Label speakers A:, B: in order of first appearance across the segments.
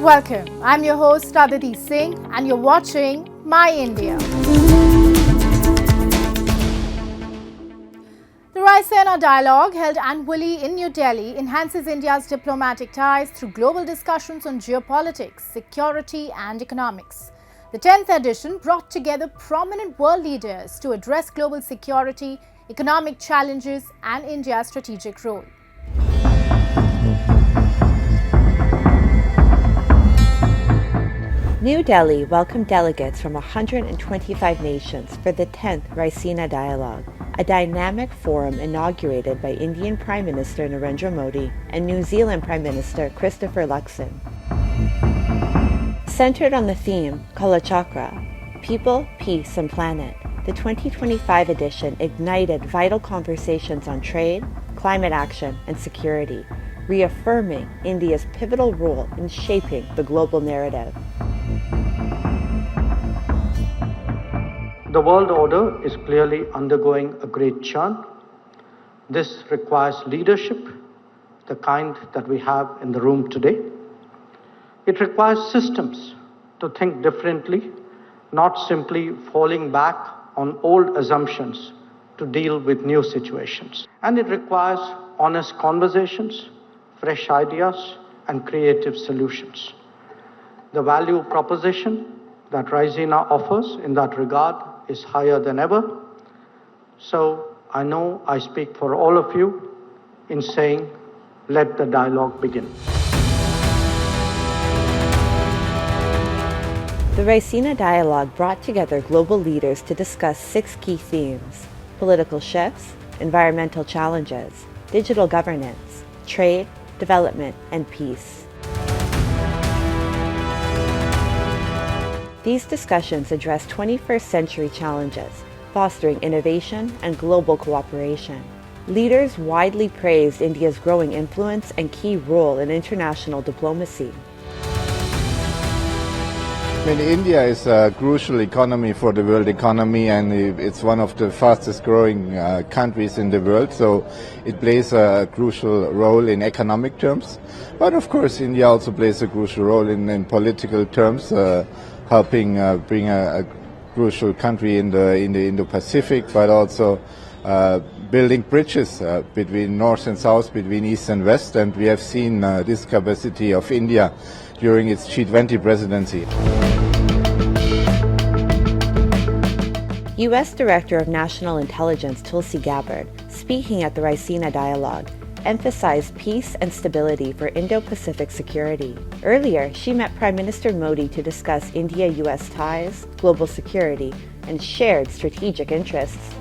A: Welcome. I'm your host Aditi Singh and you're watching My India. The Raisina Dialogue, held annually in New Delhi, enhances India's diplomatic ties through global discussions on geopolitics, security and economics. The 10th edition brought together prominent world leaders to address global security, economic challenges and India's strategic role.
B: New Delhi welcomed delegates from 125 nations for the 10th Raisina Dialogue, a dynamic forum inaugurated by Indian Prime Minister Narendra Modi and New Zealand Prime Minister Christopher Luxon. Centered on the theme Kala Chakra, People, Peace and Planet, the 2025 edition ignited vital conversations on trade, climate action and security, reaffirming India's pivotal role in shaping the global narrative.
C: The world order is clearly undergoing a great churn. This requires leadership, the kind that we have in the room today. It requires systems to think differently, not simply falling back on old assumptions to deal with new situations. And it requires honest conversations, fresh ideas, and creative solutions. The value proposition that Raisina offers in that regard is higher than ever. So I know I speak for all of you in saying, let the dialogue begin.
B: The Raisina Dialogue brought together global leaders to discuss 6 key themes: political shifts, environmental challenges, digital governance, trade, development, and peace. These discussions address 21st century challenges, fostering innovation and global cooperation. Leaders widely praised India's growing influence and key role in international diplomacy.
D: India is a crucial economy for the world economy, and it's one of the fastest growing countries in the world, so it plays a crucial role in economic terms. But of course India also plays a crucial role in political terms, helping bring a crucial country in the Indo-Pacific, but also building bridges between North and South, between East and West, and we have seen this capacity of India during its G20 presidency.
B: U.S. Director of National Intelligence Tulsi Gabbard, speaking at the Raisina Dialogue, emphasized peace and stability for Indo-Pacific security. Earlier, she met Prime Minister Modi to discuss India-U.S. ties, global security, and shared strategic interests.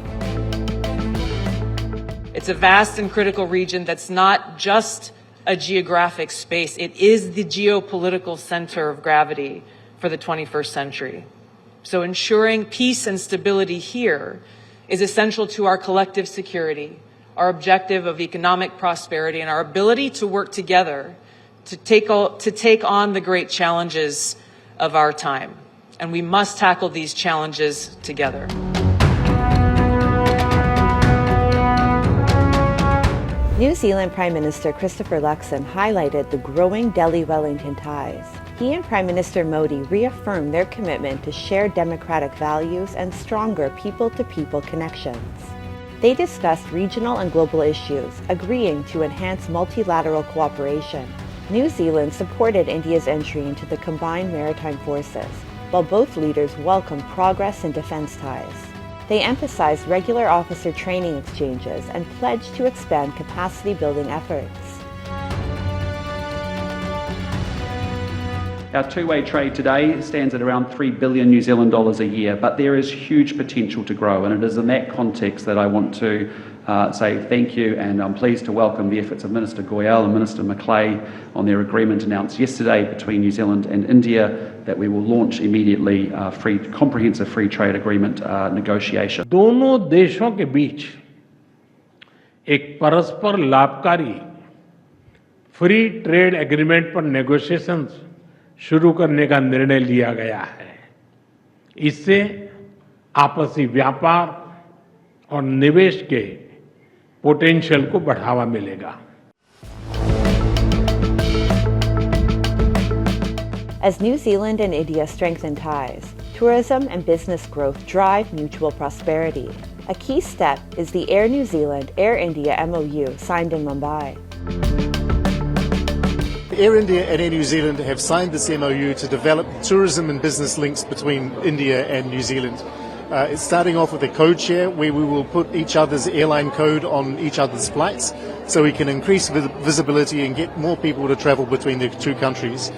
E: It's a vast and critical region that's not just a geographic space. It is the geopolitical center of gravity for the 21st century. So ensuring peace and stability here is essential to our collective security, our objective of economic prosperity, and our ability to work together to take on the great challenges of our time. And we must tackle these challenges together.
B: New Zealand Prime Minister Christopher Luxon highlighted the growing Delhi-Wellington ties. He and Prime Minister Modi reaffirmed their commitment to shared democratic values and stronger people-to-people connections. They discussed regional and global issues, agreeing to enhance multilateral cooperation. New Zealand supported India's entry into the combined maritime forces, while both leaders welcomed progress in defense ties. They emphasized regular officer training exchanges and pledged to expand capacity-building efforts.
F: Our two-way trade today stands at around $3 billion New Zealand dollars a year, but there is huge potential to grow, and it is in that context that I want to say thank you, and I'm pleased to welcome the efforts of Minister Goyal and Minister Macleay on their agreement announced yesterday between New Zealand and India that we will launch immediately comprehensive free trade agreement negotiation.
G: दोनों देशों के बीच एक परस्पर लाभकारी free trade agreement पर negotiations शुरू करने का निर्णय लिया गया है। इससे आपसी व्यापार और निवेश के पोटेंशियल को बढ़ावा मिलेगा।
B: As New Zealand and India strengthen ties, tourism and business growth drive mutual prosperity. A key step is the Air New Zealand, Air India MOU signed in Mumbai.
H: Air India and Air New Zealand have signed this MOU to develop tourism and business links between India and New Zealand. It's starting off with a code share where we will put each other's airline code on each other's flights so we can increase visibility and get more people to travel between the two countries.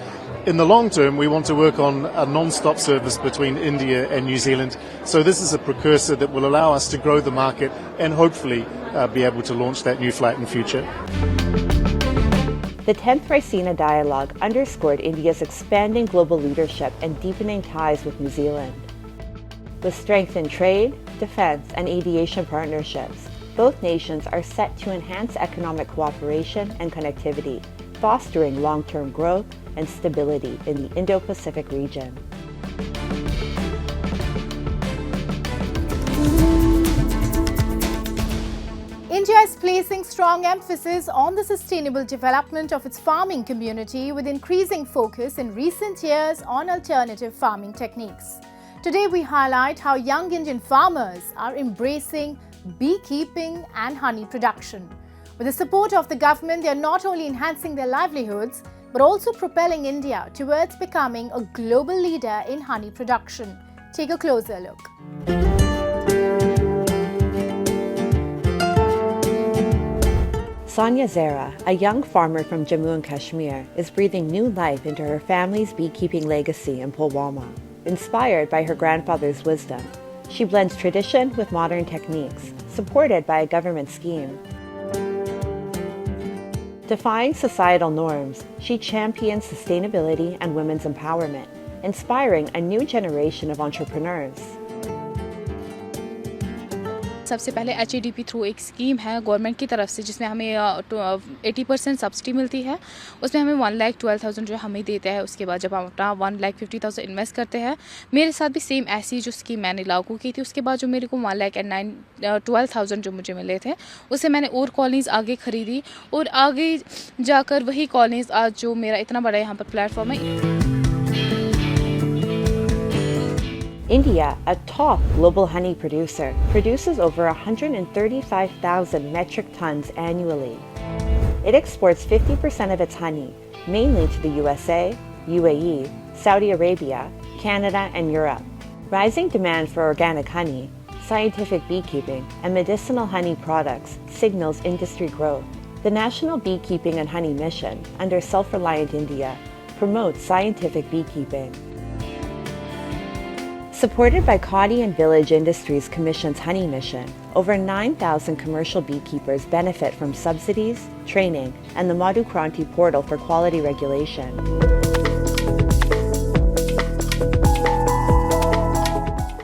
H: In the long term, we want to work on a non-stop service between India and New Zealand. So this is a precursor that will allow us to grow the market and hopefully be able to launch that new flight in future.
B: The 10th Raisina Dialogue underscored India's expanding global leadership and deepening ties with New Zealand. With strengthened trade, defense, and aviation partnerships, both nations are set to enhance economic cooperation and connectivity, fostering long-term growth and stability in the Indo-Pacific region.
A: India is placing strong emphasis on the sustainable development of its farming community with increasing focus in recent years on alternative farming techniques. Today we highlight how young Indian farmers are embracing beekeeping and honey production. With the support of the government, they are not only enhancing their livelihoods but also propelling India towards becoming a global leader in honey production. Take a closer look.
B: Sonia Zara, a young farmer from Jammu and Kashmir, is breathing new life into her family's beekeeping legacy in Pulwama. Inspired by her grandfather's wisdom, she blends tradition with modern techniques, supported by a government scheme. Defying societal norms, she champions sustainability and women's empowerment, inspiring a new generation of entrepreneurs.
I: सबसे पहले HADP through एक scheme है government की तरफ से जिसमें हमें 80% subsidy मिलती है। उसमें हमें 1,12,000 जो हमें देते हैं। उसके बाद जब हम अपना 1,50,000 इन्वेस्ट करते हैं, मेरे साथ भी सेम ऐसी जो स्कीम मैंने लागू की थी। उसके बाद जो मेरे को 1,12,000 जो मुझे मिले थे, उससे मैंने और कॉलोनीज़ आगे ख़रीदी और आगे जाकर वही कॉलोनीज़ आज जो मेरा इतना बड़ा यहाँ पर प्लेटफॉर्म है।
B: India, a top global honey producer, produces over 135,000 metric tons annually. It exports 50% of its honey, mainly to the USA, UAE, Saudi Arabia, Canada, and Europe. Rising demand for organic honey, scientific beekeeping, and medicinal honey products signals industry growth. The National Beekeeping and Honey Mission, under Self-Reliant India, promotes scientific beekeeping. Supported by Khadi and Village Industries Commission's Honey Mission, over 9,000 commercial beekeepers benefit from subsidies, training, and the Madhu Kranti portal for quality regulation.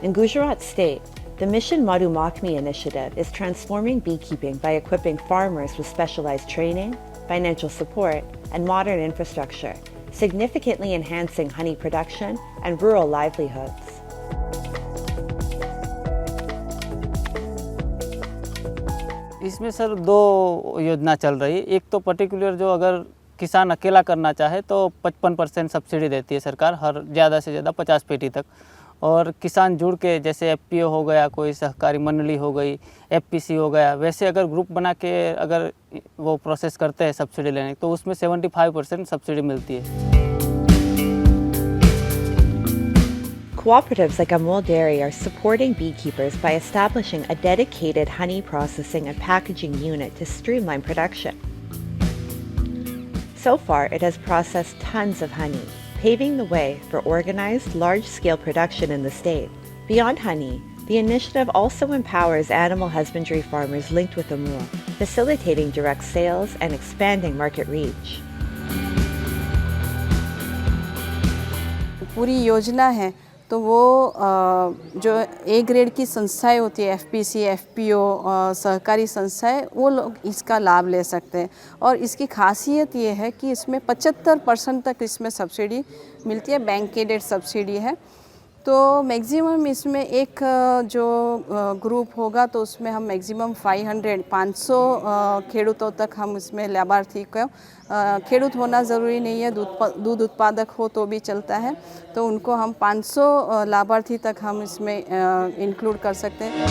B: In Gujarat State, the Mission Madhu Makhni initiative is transforming beekeeping by equipping farmers with specialized training, financial support, and modern infrastructure, significantly enhancing honey production and rural livelihoods.
J: इसमें sir दो योजना चल रही। एक तो particular जो अगर किसान अकेला करना चाहे तो 55% सब्सिडी देती है सरकार, हर ज़्यादा से ज़्यादा 50 पेटी तक। और किसान जुड़ के जैसे FPO हो गया, कोई सहकारी मंडली हो गई, FPC हो गया, वैसे अगर ग्रुप बना के अगर वो प्रोसेस करते हैं सब्सिडी लेने तो उसमें 75% सब्सिडी मिलती है।
B: Cooperatives like Amul Dairy are supporting beekeepers by establishing a dedicated honey processing and packaging unit to streamline production. So far, it has processed tons of honey, paving the way for organized, large-scale production in the state. Beyond honey, the initiative also empowers animal husbandry farmers linked with Amul, facilitating direct sales and expanding market reach.
K: पूरी योजना है तो वो जो A grade की संस्थाएं होती है FPC, FPO, सहकारी संस्थाएं, वो लोग इसका लाभ ले सकते हैं। और इसकी खासियत ये है कि इसमें 75% तक इसमें सब्सिडी मिलती है, बैंक एडेड सब्सिडी है। तो मैक्सिमम इसमें एक जो ग्रुप होगा तो उसमें हम मैक्सिमम 500 खेडूतों तक हम इसमें लाभार्थी को खेडूत होना ज़रूरी नहीं है, दूध उत्पादक हो तो भी चलता है, तो उनको हम 500 लाभार्थी तक हम इसमें इंक्लूड कर सकते हैं।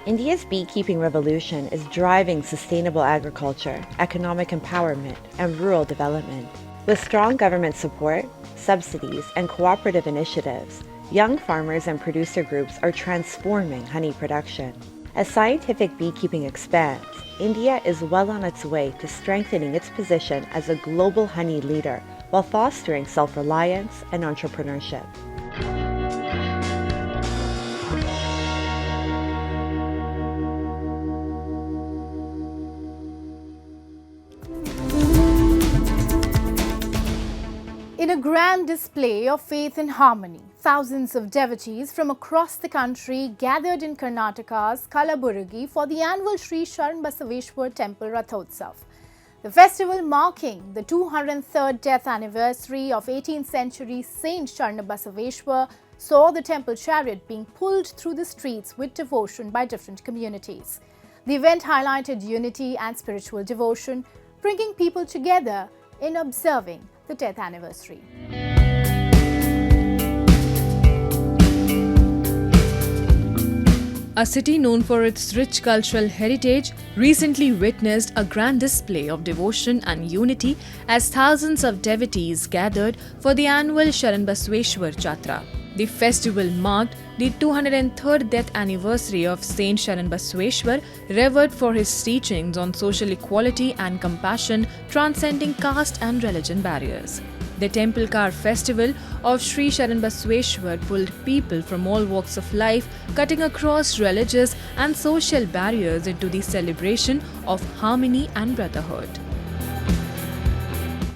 B: India's beekeeping revolution is driving sustainable agriculture, economic empowerment, and rural development. With strong government support, subsidies, and cooperative initiatives, young farmers and producer groups are transforming honey production. As scientific beekeeping expands, India is well on its way to strengthening its position as a global honey leader while fostering self-reliance and entrepreneurship.
A: In a grand display of faith and harmony, thousands of devotees from across the country gathered in Karnataka's Kalaburagi for the annual Sri Sharanbasaveshwar Temple Rathotsav. The festival marking the 203rd death anniversary of 18th century Saint Sharanbasaveshwar saw the temple chariot being pulled through the streets with devotion by different communities. The event highlighted unity and spiritual devotion, bringing people together in observing the death anniversary.
L: A city known for its rich cultural heritage recently witnessed a grand display of devotion and unity as thousands of devotees gathered for the annual Sharanbasaveshwar Jatra. The festival marked the 203rd death anniversary of Saint Sharanbasaveshwar, revered for his teachings on social equality and compassion transcending caste and religion barriers. The Temple Car Festival of Sri Sharanbasaveshwar pulled people from all walks of life, cutting across religious and social barriers into the celebration of harmony and brotherhood.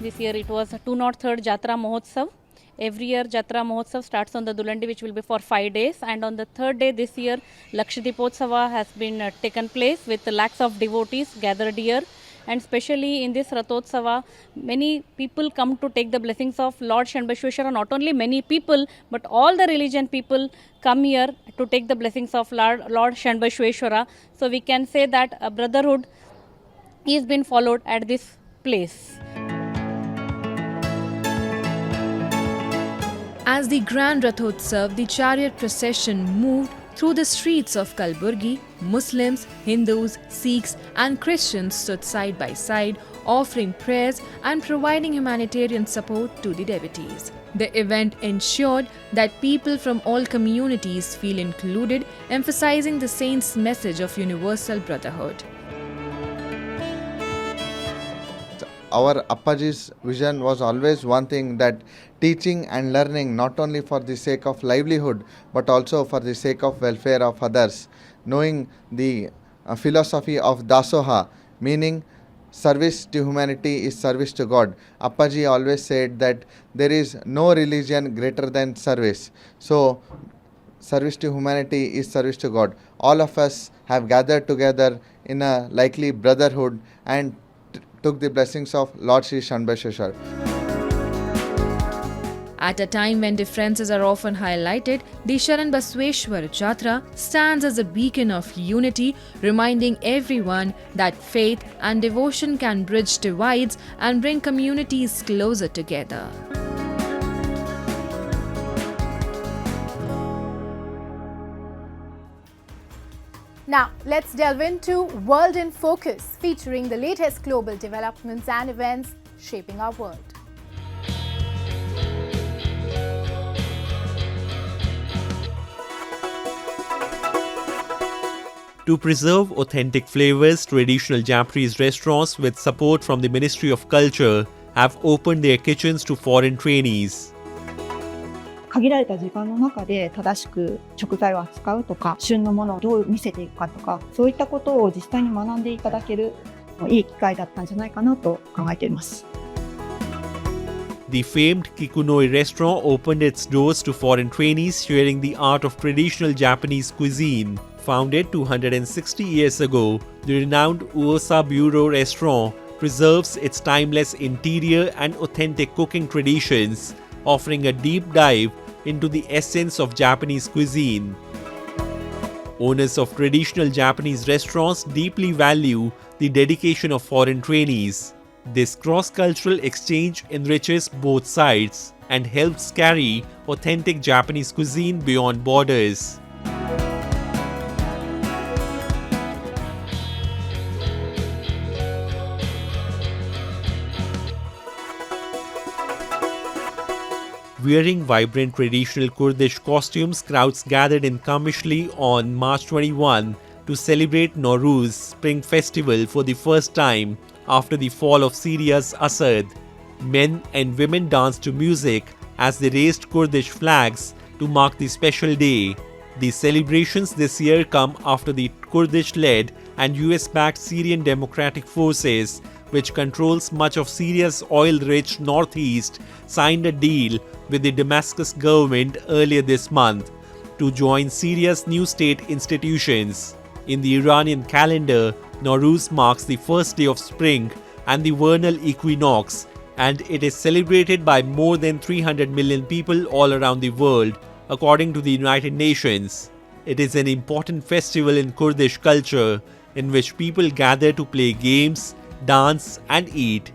M: This year it was 203rd Jatra Mahotsav. Every year Jatra Mahotsav starts on the Dulandi, which will be for 5 days, and on the third day this year Lakshadipotsava has been taken place with lakhs of devotees gathered here. And especially in this Rathotsava, many people come to take the blessings of Lord Sharanbasaveshwara. Not only many people, but all the religion people come here to take the blessings of Lord Sharanbasaveshwara. So we can say that a brotherhood is being followed at this place.
L: As the Grand Rathotsav, the chariot procession moved through the streets of Kalburgi, Muslims, Hindus, Sikhs and Christians stood side by side, offering prayers and providing humanitarian support to the devotees. The event ensured that people from all communities feel included, emphasizing the saint's message of universal brotherhood.
N: Our Appaji's vision was always one thing, that teaching and learning not only for the sake of livelihood but also for the sake of welfare of others. Knowing the philosophy of Dasoha, meaning service to humanity is service to God. Appaji always said that there is no religion greater than service. So service to humanity is service to God. All of us have gathered together in a likely brotherhood and took the blessings of Lord Sri Sharanbasaveshwar.
L: At a time when differences are often highlighted, the Sharanbasaveshwar Jatra stands as a beacon of unity, reminding everyone that faith and devotion can bridge divides and bring communities closer together.
A: Now, let's delve into World in Focus, featuring the latest global developments and events shaping our world.
O: To preserve authentic flavors, traditional Japanese restaurants with support from the Ministry of Culture have opened their kitchens to foreign trainees.
P: 限られた時間の中で正しく食材を扱うとか、旬のものをどう見せていくかとか、そういったことを実際に学んでいただけるいい機会だったんじゃないかなと考えています。
O: The famed Kikunoi restaurant opened its doors to foreign trainees sharing the art of traditional Japanese cuisine. Founded 260 years ago, the renowned Uosa Bureau restaurant preserves its timeless interior and authentic cooking traditions, offering a deep dive into the essence of Japanese cuisine. Owners of traditional Japanese restaurants deeply value the dedication of foreign trainees. This cross-cultural exchange enriches both sides and helps carry authentic Japanese cuisine beyond borders. Wearing vibrant traditional Kurdish costumes, crowds gathered in Kamishli on March 21 to celebrate Nowruz Spring Festival for the first time after the fall of Syria's Assad. Men and women danced to music as they raised Kurdish flags to mark the special day. The celebrations this year come after the Kurdish-led and US-backed Syrian Democratic Forces, which controls much of Syria's oil-rich northeast, signed a deal with the Damascus government earlier this month to join Syria's new state institutions. In the Iranian calendar, Nowruz marks the first day of spring and the vernal equinox, and it is celebrated by more than 300 million people all around the world, according to the United Nations. It is an important festival in Kurdish culture in which people gather to play games, dance and eat.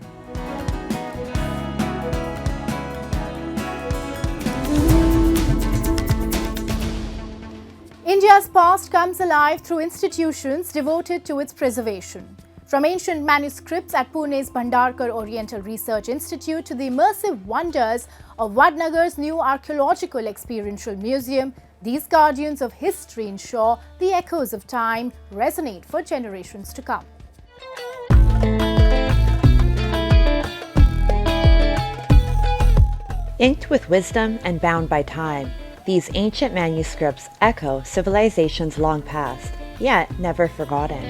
A: India's past comes alive through institutions devoted to its preservation. From ancient manuscripts at Pune's Bhandarkar Oriental Research Institute to the immersive wonders of Vadnagar's new archaeological experiential museum, these guardians of history ensure the echoes of time resonate for generations to come.
B: Inked with wisdom and bound by time, these ancient manuscripts echo civilizations long past, yet never forgotten.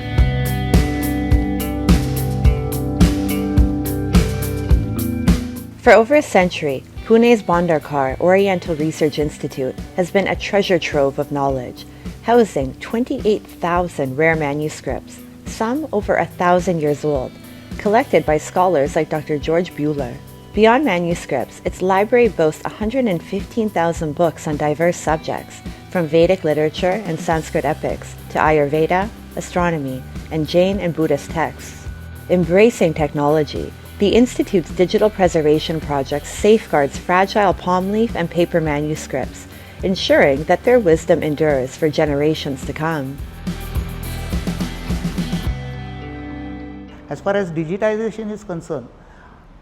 B: For over a century, Pune's Bhandarkar Oriental Research Institute has been a treasure trove of knowledge, housing 28,000 rare manuscripts, some over 1,000 years old, collected by scholars like Dr. George Buehler. Beyond manuscripts, its library boasts 115,000 books on diverse subjects, from Vedic literature and Sanskrit epics to Ayurveda, astronomy, and Jain and Buddhist texts. Embracing technology, the Institute's digital preservation project safeguards fragile palm leaf and paper manuscripts, ensuring that their wisdom endures for generations to come.
Q: As far as digitization is concerned,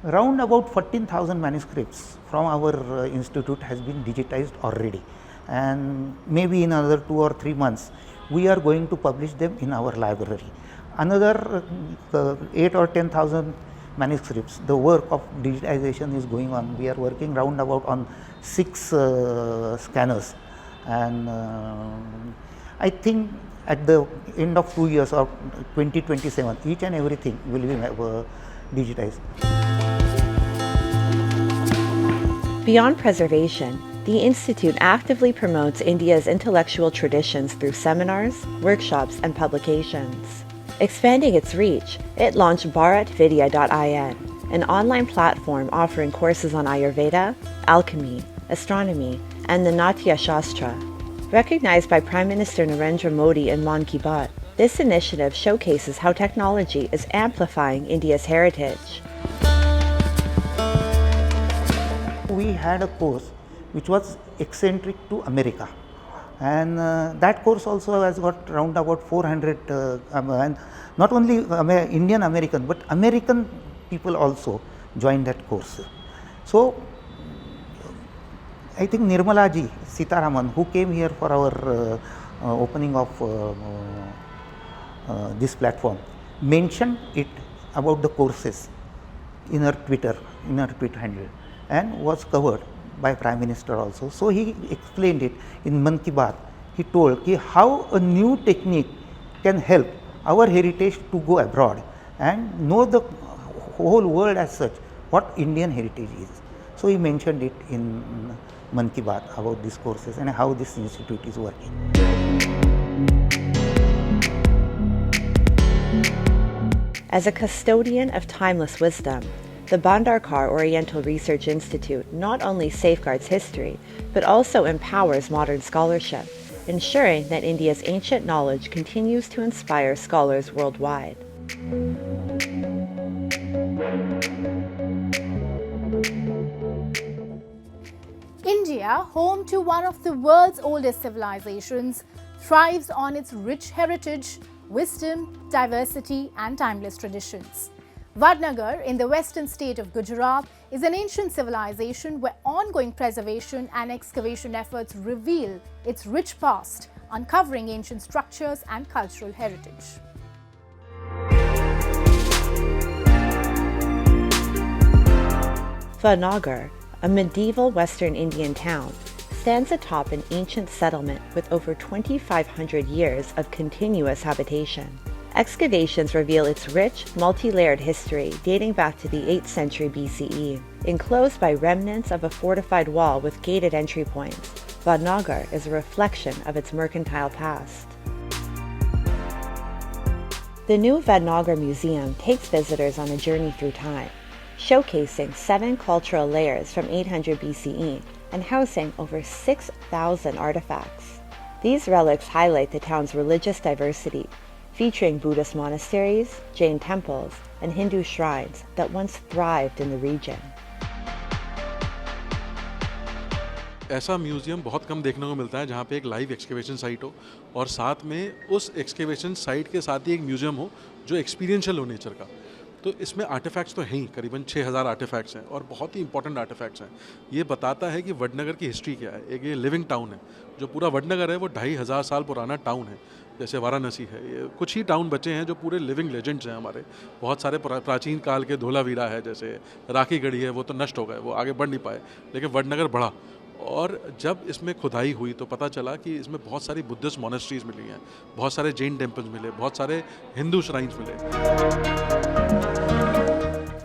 Q: around about 14,000 manuscripts from our institute has been digitized already, and maybe in another 2 or 3 months we are going to publish them in our library. Another 8 or 10,000 manuscripts, the work of digitization is going on. We are working round about on 6 scanners, and I think at the end of 2 years or 2027, each and everything will be digitized.
B: Beyond preservation, the Institute actively promotes India's intellectual traditions through seminars, workshops, and publications. Expanding its reach, it launched bharatvidya.in, an online platform offering courses on Ayurveda, alchemy, astronomy, and the Natya Shastra. Recognized by Prime Minister Narendra Modi in Mann Ki Baat, this initiative showcases how technology is amplifying India's heritage.
Q: We had a course which was eccentric to America, and that course also has got round about 400 and not only Indian American but American people also joined that course. So I think Nirmala ji Sitaraman, who came here for our opening of this platform, mentioned it about the courses in her Twitter handle, and was covered by Prime Minister also. So he explained it in Mann Ki Baat. He told how a new technique can help our heritage to go abroad and know the whole world as such what Indian heritage is. So he mentioned it in Mann Ki Baat about these courses and how this institute is working.
B: As a custodian of timeless wisdom, the Bhandarkar Oriental Research Institute not only safeguards history, but also empowers modern scholarship, ensuring that India's ancient knowledge continues to inspire scholars worldwide.
A: India, home to one of the world's oldest civilizations, thrives on its rich heritage, wisdom, diversity, and timeless traditions. Vadnagar, in the western state of Gujarat, is an ancient civilization where ongoing preservation and excavation efforts reveal its rich past, uncovering ancient structures and cultural heritage.
B: Vadnagar, a medieval Western Indian town, stands atop an ancient settlement with over 2,500 years of continuous habitation. Excavations reveal its rich, multi-layered history dating back to the 8th century BCE. Enclosed by remnants of a fortified wall with gated entry points, Vadnagar is a reflection of its mercantile past. The new Vadnagar Museum takes visitors on a journey through time, showcasing 7 cultural layers from 800 BCE and housing over 6,000 artifacts. These relics highlight the town's religious diversity, featuring Buddhist monasteries, Jain temples, and Hindu shrines that once thrived in the region.
R: ऐसा museum बहुत कम देखने को मिलता है जहाँ पे एक live excavation site हो और साथ में उस एक्सकेवेशन साइट के साथ ही एक म्यूज़ियम हो जो एक्सपीरियंशियल हो नेचर का। तो इसमें आर्टिफैक्ट्स तो हैं ही, करीबन 6,000 आर्टिफैक्ट्स हैं और बहुत ही इंपॉर्टेंट आर्टिफैक्ट्स हैं। ये बताता है कि वडनगर की हिस्ट्री क्या है। एक ये लिविंग टाउन है, जो पूरा वडनगर है वो 2,500 साल पुराना टाउन है। जैसे वाराणसी है, ये कुछ ही टाउन बचे हैं जो पूरे लिविंग लेजेंड्स हैं हमारे। बहुत सारे प्राचीन काल के धोलावीरा है, जैसे राखी गढ़ी है, वो तो नष्ट हो गए, वो आगे बढ़ नहीं पाए, लेकिन वडनगर बढ़ा। और जब इसमें खुदाई हुई तो पता चला कि इसमें बहुत सारी बुद्धिस्ट मोनेस्ट्रीज मिली हैं, बहुत सारे जैन टेम्पल्स मिले, बहुत सारे हिंदू श्राइन्स मिले।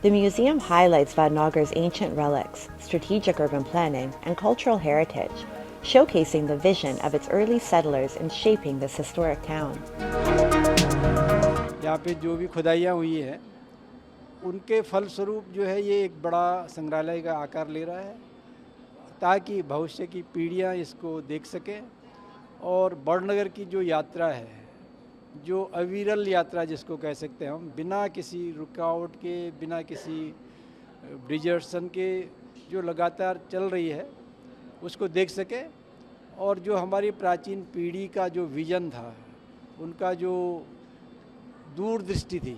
B: The museum highlights Vadnagar's ancient relics, strategic urban planning, and cultural heritage, showcasing the vision of its early settlers in shaping this historic town.
S: यहाँ पे जो भी खुदाइयाँ हुई हैं, उनके फलस्वरूप जो है ये एक बड़ा संग्रहालय का आकार ले रहा है, ताकि भविष्य की पीढ़ियाँ इसको देख सकें और वडनगर की जो यात्रा है, जो अविरल यात्रा जिसको कह सकते हैं हम, बिना किसी रुकावट के, बिना किसी डिजर्शन के जो लगातार चल रही है, उसको देख सके और जो हमारी प्राचीन पीढ़ी का जो विज़न था, उनका जो दूरदृष्टि थी,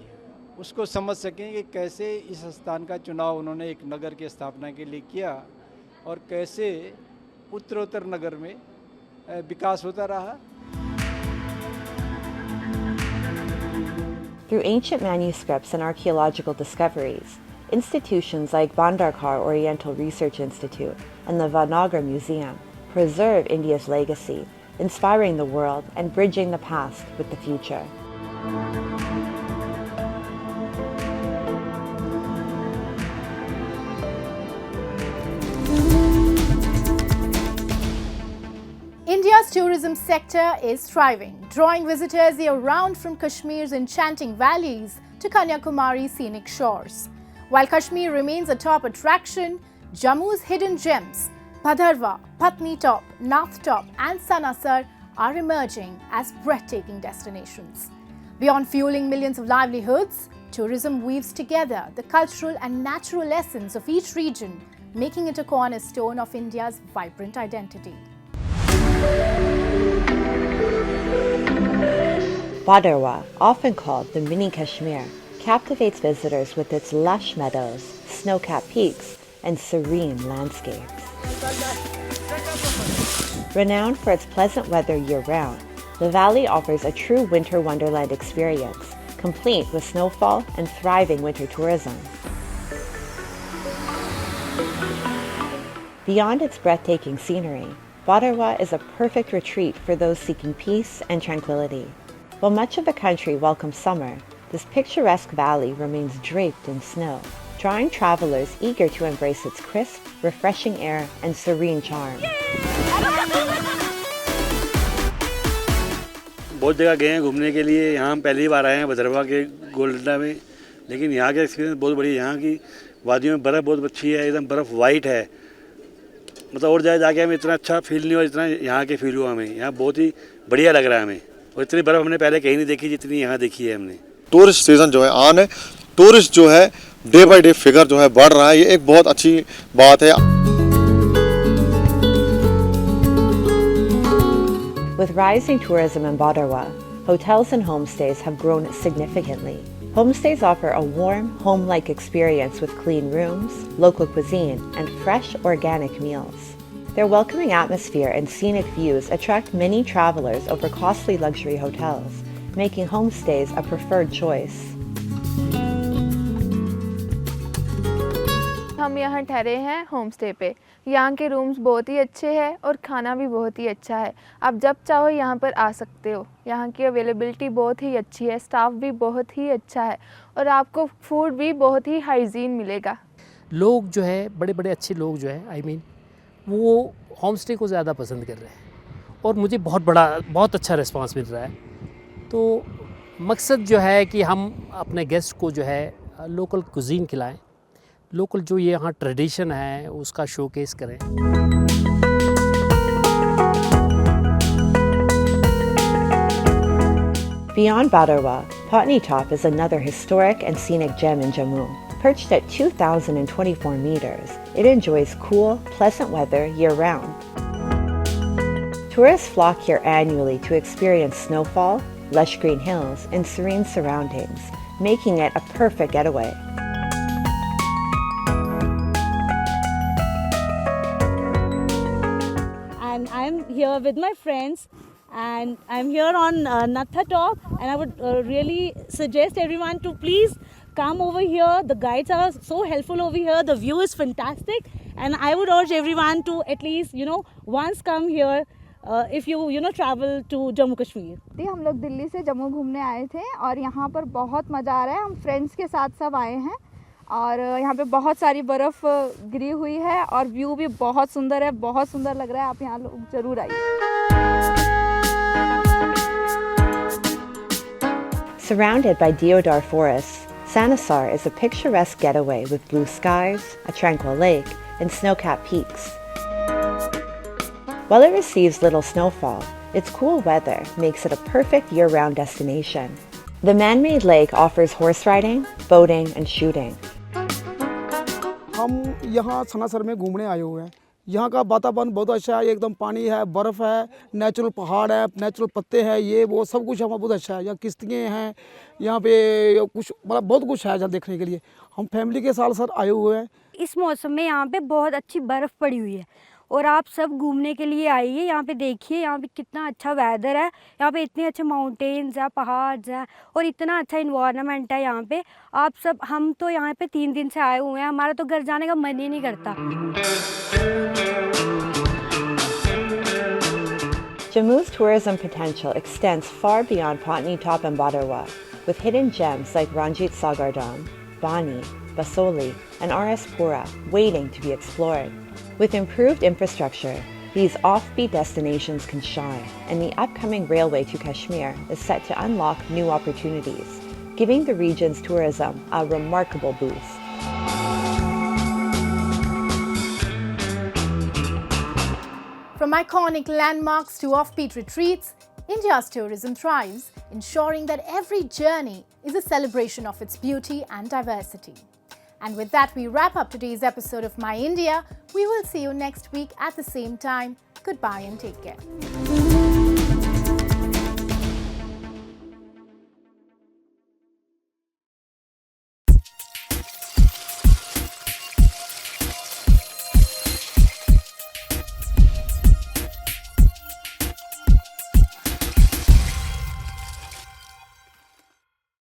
S: उसको समझ सकें कि कैसे इस स्थान का चुनाव उन्होंने एक नगर की स्थापना के लिए किया और कैसे उत्तरोत्तर नगर में विकास होता रहा।
B: Through ancient manuscripts and archaeological discoveries, institutions like Bhandarkar Oriental Research Institute and the Vadnagar Museum preserve India's legacy, inspiring the world and bridging the past with the future.
A: India's tourism sector is thriving, drawing visitors year-round from Kashmir's enchanting valleys to Kanyakumari's scenic shores. While Kashmir remains a top attraction, Jammu's hidden gems, Bhadarwah, Patni Top, Nath Top and Sanasar are emerging as breathtaking destinations. Beyond fueling millions of livelihoods, tourism weaves together the cultural and natural essence of each region, making it a cornerstone of India's vibrant identity.
B: Bhadarwah, often called the mini Kashmir, captivates visitors with its lush meadows, snow-capped peaks, and serene landscapes. Renowned for its pleasant weather year-round, the valley offers a true winter wonderland experience, complete with snowfall and thriving winter tourism. Beyond its breathtaking scenery, Bhadarwah is a perfect retreat for those seeking peace and tranquility. While much of the country welcomes summer, this picturesque valley remains draped in snow, drawing travelers eager to embrace its crisp, refreshing air and serene charm.
T: बहुत जगह गए हैं घूमने के लिए। यहाँ हम पहली बार आए हैं भदरवा के गोल्डना में, लेकिन यहाँ का एक्सपीरियंस बहुत बढ़िया। यहाँ की वादियों में बर्फ़ बहुत अच्छी है, एकदम बर्फ़ वाइट है। मतलब और जगह जाके हमें इतना अच्छा फील नहीं हुआ जितना यहाँ के फील हुआ हमें। यहाँ बहुत ही बढ़िया लग रहा है हमें, और इतनी बर्फ़ हमने पहले कहीं नहीं देखी जितनी यहाँ देखी है हमने।
U: टूरिस्ट सीज़न जो है ऑन है, टूरिस्ट जो है डे बाय डे फिगर जो है बढ़ रहा है, ये एक बहुत अच्छी बात है।
B: With rising tourism in Badarwa, hotels and homestays have grown significantly. Homestays offer a warm, home-like experience with clean rooms, local cuisine, and fresh, organic meals. Their welcoming atmosphere and scenic views attract many travelers over costly luxury hotels, making homestays a preferred choice.
V: हम यहाँ ठहरे हैं home stay पे। यहाँ के rooms बहुत ही अच्छे हैं और खाना भी बहुत ही अच्छा है। आप जब चाहो यहाँ पर आ सकते हो। यहाँ की अवेलेबिलिटी बहुत ही अच्छी है, स्टाफ भी बहुत ही अच्छा है और आपको फूड भी बहुत ही हाइजीन मिलेगा।
W: लोग जो है बड़े बड़े अच्छे लोग जो है वो होम स्टे को ज़्यादा पसंद कर रहे हैं और मुझे बहुत अच्छा रिस्पांस मिल रहा है। तो मकसद जो है कि हम अपने गेस्ट को जो है लोकल कुजीन खिलाएं, लोकल जो ये यहाँ ट्रेडिशन है उसका शोकेस करें।
B: Beyond Badarwa, Patni Top is another historic and scenic gem in Jammu. Perched at 2,024 meters, it enjoys cool, pleasant weather year-round. Tourists flock here annually to experience snowfall, lush green hills, and serene surroundings, making it a perfect getaway.
X: And I'm here with my friends, and I'm here on Natha Top, and I would really suggest everyone to please come over here. The guides are so helpful over here. The view is fantastic, and I would urge everyone to at least once come here if you travel to Jammu Kashmir.
V: हम लोग दिल्ली से जम्मू घूमने आए थे और यहाँ पर बहुत मज़ा आ रहा है। हम फ्रेंड्स के साथ सब आए हैं और यहाँ पे बहुत सारी बर्फ़ गिरी हुई है और व्यू भी बहुत सुंदर है, बहुत सुंदर लग रहा है। आप यहाँ लोग ज़रूर आइए।
B: Surrounded by deodar forests, Sanasar is a picturesque getaway with blue skies, a tranquil lake, and snow-capped peaks. While it receives little snowfall, its cool weather makes it a perfect year-round destination. The man-made lake offers horse riding, boating, and shooting.
Y: हम यहाँ सनासर में घूमने आए हुए हैं। यहाँ का वातावरण बहुत अच्छा है, एकदम पानी है, बर्फ़ है, नेचुरल पहाड़ है, नेचुरल पत्ते हैं, ये वो सब कुछ हमारा बहुत अच्छा है। यहाँ किश्तियाँ हैं, यहाँ पे कुछ मतलब बहुत कुछ है यहाँ देखने के लिए। हम फैमिली के साथ सर आए हुए हैं।
Z: इस मौसम में यहाँ पे बहुत अच्छी बर्फ़ पड़ी हुई है और आप सब घूमने के लिए आइए। यहाँ पे देखिए, यहाँ पे कितना अच्छा वेदर है, यहाँ पे इतने अच्छे माउंटेन्स है, पहाड़ है और इतना अच्छा इन्वायरमेंट है यहाँ पे। आप सब, हम तो यहाँ पे 3 दिन से आए हुए हैं, हमारा तो घर जाने का मन ही नहीं करता।
B: Jammu's tourism potential extends far beyond Patni Top and Badarwa, with hidden gems like Ranjit Sagar Dam, Bani, Basoli, and RS Pura waiting to be explored. With improved infrastructure, these offbeat destinations can shine, and the upcoming railway to Kashmir is set to unlock new opportunities, giving the region's tourism a remarkable boost.
A: From iconic landmarks to offbeat retreats, India's tourism thrives, ensuring that every journey is a celebration of its beauty and diversity. And with that, we wrap up today's episode of My India. We will see you next week at the same time. Goodbye and take care.